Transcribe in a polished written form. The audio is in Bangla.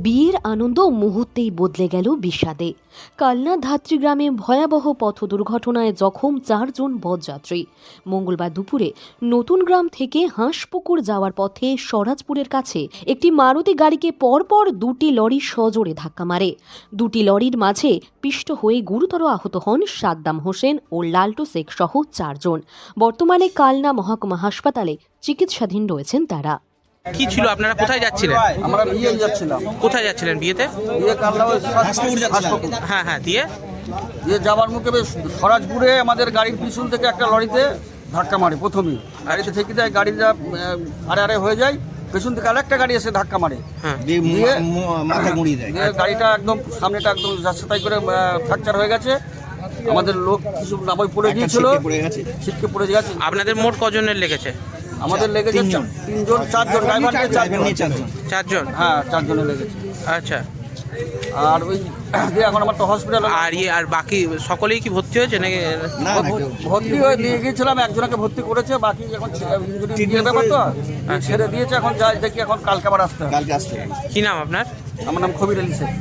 বিয়ের আনন্দ মুহূর্তেই বদলে গেল বিষাদে। কালনা ধাত্রী গ্রামে ভয়াবহ পথ দুর্ঘটনায় জখম 4 জন পথযাত্রী। মঙ্গলবার দুপুরে নতুন গ্রাম থেকে হাঁসপুকুর যাওয়ার পথে স্বরাজপুরের কাছে একটি মারুতি গাড়িকে পরপর দুটি লরি সজোরে ধাক্কা মারে। দুটি লরির মাঝে পিষ্ট হয়ে গুরুতর আহত হন সাদ্দাম হোসেন ও লালটু শেখ সহ 4 জন। বর্তমানে কালনা মহকুমা হাসপাতালে চিকিৎসাধীন রয়েছেন তারা। কি ছিল, আপনারা কোথায় যাচ্ছিলেন? আমরা বিয়ে যাচ্ছিলাম। কোথায় যাচ্ছিলেন বিয়েতে? বিয়ে কালনা হাসপাতাল। হ্যাঁ দিয়ে দিয়ে যাওয়ার মুখে বেশ স্বরাজপুরে আমাদের গাড়ির পিছন থেকে একটা লরিতে ধাক্কা মারে। প্রথমেই গাড়িতে থেকে দেয়, গাড়িটা আড়ে হয়ে যায়, পেছন থেকে আরেকটা গাড়ি এসে ধাক্কা মারে, দিয়ে মাথা মুড়িয়ে দেয়। গাড়িটা একদম সামনেটা একদম যাচ্ছে তাই করে ফ্র্যাকচার হয়ে গেছে। আমাদের লোক কিছু নামাই পড়ে গিয়েছিল, ছিটকে পড়ে গেছে। আপনাদের মোট কজনের লেগেছে? আমাদের লেগেছে 3 জন 4 জন, ড্রাইভার নিয়ে 4 জন। 4 জন? হ্যাঁ 4 জনের লেগেছে। আচ্ছা, আর ওই দিয়ে এখন আমার তো হসপিটাল। আর বাকি সকলেই কি ভর্তি হয়েছে নাকি? ভর্তি হয়ে দিয়ে গিয়েছিলাম, একজনকে ভর্তি করেছে, বাকি এখন ইঞ্জুরি ব্যাপার তো ছেড়ে দিয়েছে। এখন যাই দেখি, এখন কালকে আবার আসতে হবে। কি নাম আপনার? আমার নাম খবির আলী শেখ।